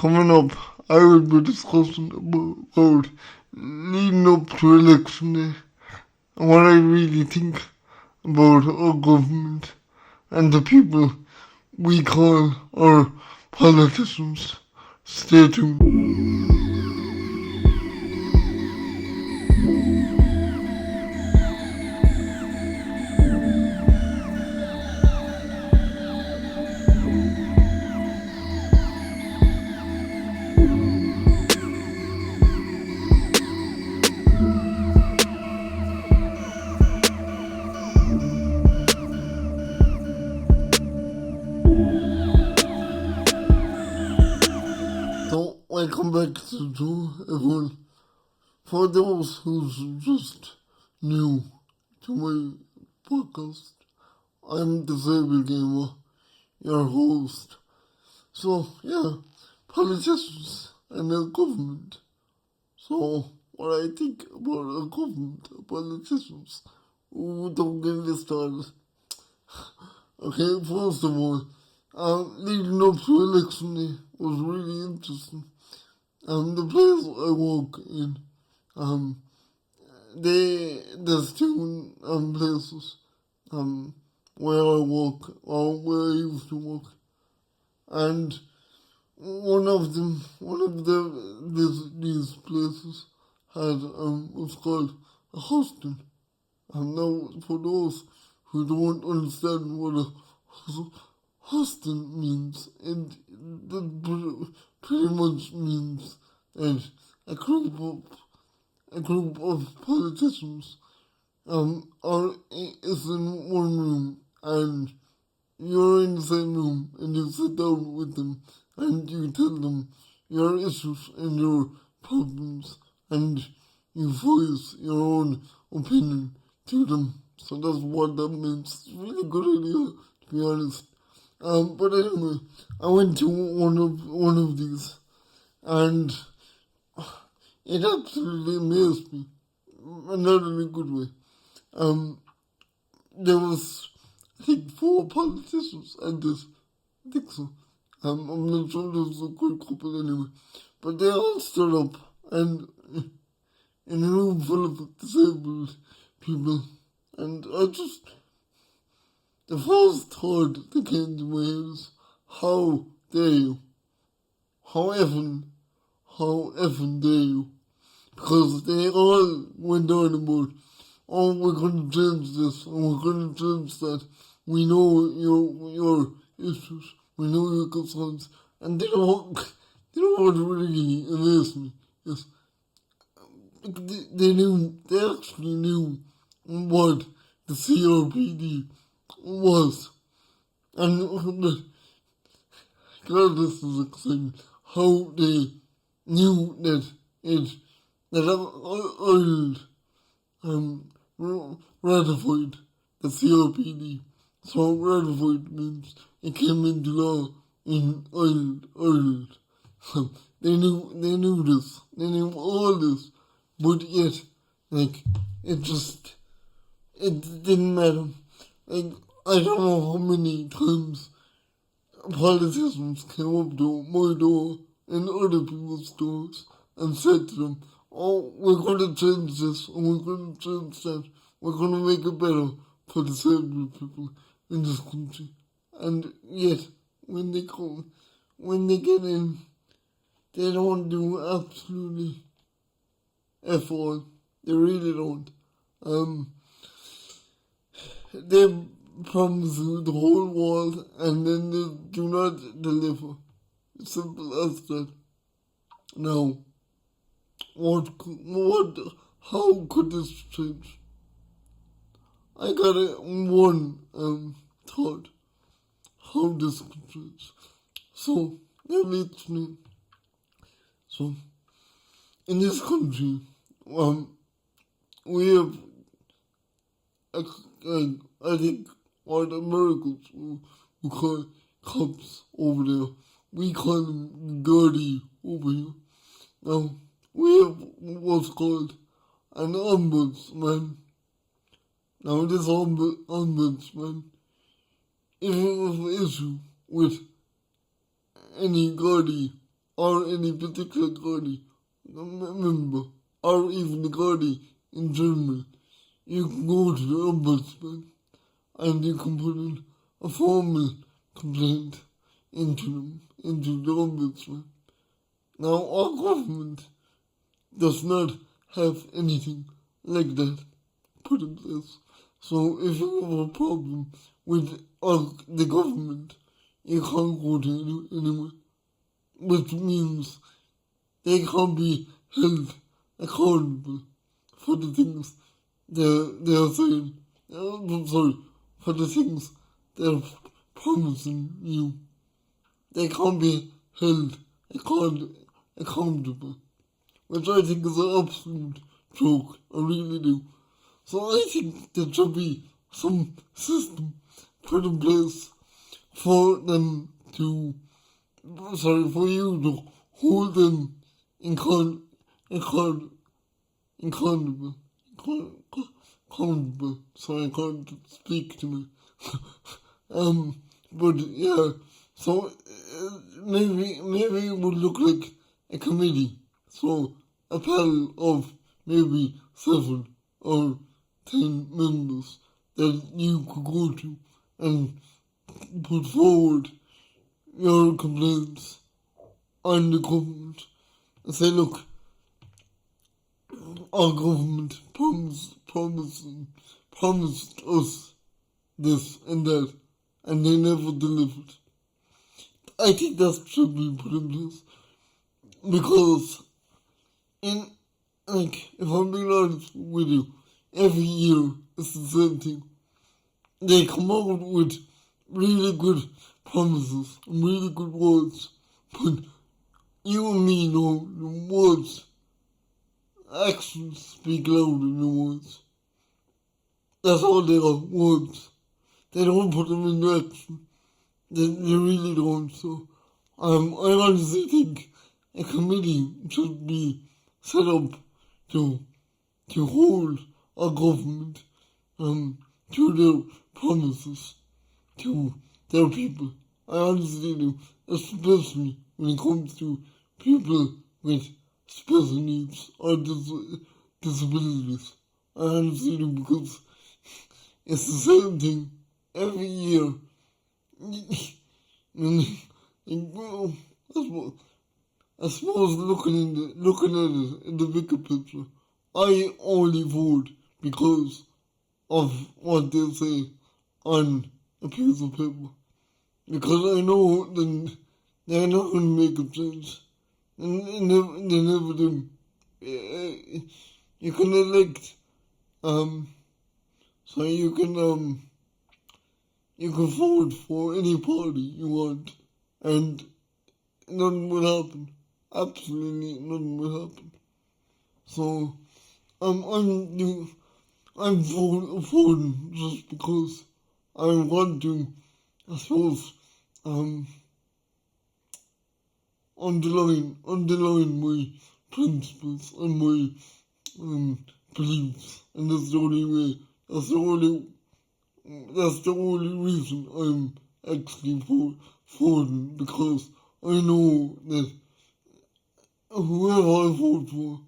coming up, I will be discussing about leading up to election day and what I really think about our government and the people we call our politicians. Stay tuned. So, welcome back to everyone. For those who's just new to my podcast, I'm the Disabled Gamer, your host. So, yeah, politicians and their government. So, what I think about our government, politicians, don't get me started. Okay, first of all, leading up to election day was really interesting. The place I work in, there's two places, where I work, or where I used to work, and one of these places had, was called a hostel. Now, for those who don't understand what a hostel means, it pretty much means that a group of politicians is in one room, and you're in the same room, and you sit down with them and you tell them your issues and your problems, and you voice your own opinion to them. So that's what that means. It's a really good idea, to be honest. But anyway, I went to one of these, and it absolutely amazed me, and not in a good way. There was, I think, 4 politicians at this. I think so. I'm not sure there was a good couple anyway, but they all stood up, and in a room full of disabled people, and the first thought that came to my head is, how dare you? How effing dare you? Because they all went on about, oh, we're going to change this, and we're going to change that. We know your issues, we know your concerns, and they don't what really amazed me is, they actually knew what the CRPD was. And God, this is exciting, how they knew that Ireland ratified the CRPD. So ratified means it came into law in Ireland. So they knew this. They knew all this. But yet, it didn't matter. I don't know how many times politicians came up to my door and other people's doors and said to them, oh, we're going to change this, and we're going to change that. We're going to make it better for disabled people in this country. And yet, when they get in, they don't do absolutely F all. They really don't. They promise you the whole world, and then they do not deliver. Simple as that. Now, how could this change? I got one thought how this could change. So, let me explain. So, in this country, we have, I think, what Americans who call cops over there, we call them dirty over here. Now, we have what's called an ombudsman. Now, this ombudsman, if you have an issue with any Gardaí or any particular Gardaí member, or even the Gardaí in general, you can go to the Ombudsman and you can put in a formal complaint into the Ombudsman. Now, our government does not have anything like that put in place. So if you have a problem with the government, you can't go to anyone, which means they can't be held accountable for the things they're saying. For the things they're promising you. They can't be held accountable, which I think is an absolute joke. I really do. So I think there should be some system put in place for them to, for you to hold them accountable. Sorry, I can't speak to me. But yeah, so maybe it would look like a committee. So a panel of maybe 7 or 10 members that you could go to and put forward your complaints on the government and say, look, our government promised us this and that, and they never delivered. I think that should be put in place, because if I'm being honest with you, every year it's the same thing. They come out with really good promises and really good words, but you and me know the words, actions speak louder than words. That's all they are, words. They don't put them into action. They really don't. So I honestly think a committee should be set up to hold our government to their promises to their people. I honestly do, especially when it comes to people with special needs or disabilities. I honestly do, because it's the same thing every year. I suppose looking at it in the bigger picture, I only vote because of what they say on a piece of paper. Because I know that they're not going to make a change. And they never do. You can elect, so you can vote for any party you want, and nothing will happen. Absolutely nothing will happen. So I'm voting just because I want to, I suppose, underline my principles and my beliefs, and that's the only way. That's the only reason I'm actually voting, because I know that whoever I vote for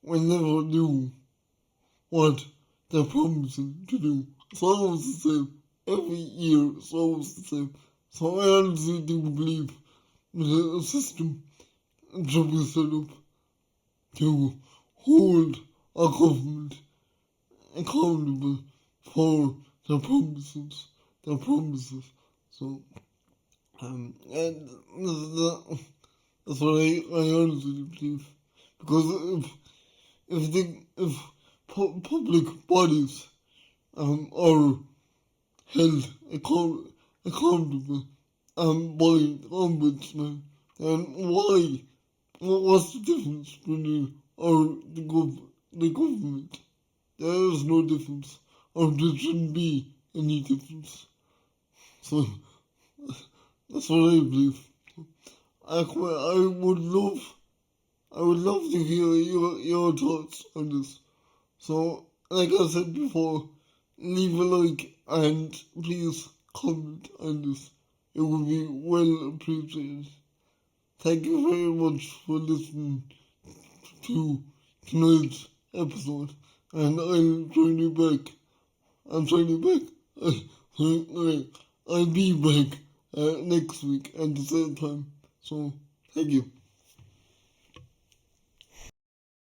will never do what they're promising to do. It's always the same. Every year it's always the same. So I honestly do believe that a system should be set up to hold our government accountable for their promises. So, and that's what I honestly believe. Because if public bodies are held accountable by the ombudsman, then what's the difference between the government? There is no difference, or there shouldn't be any difference. So that's what I believe. I would love to hear your thoughts on this. So, like I said before, leave a like and please comment on this. It would be well appreciated. thank you very much for listening to tonight's episode, and I'll join you back. I'm join you back. I'll be back next week at the same time. So, thank you.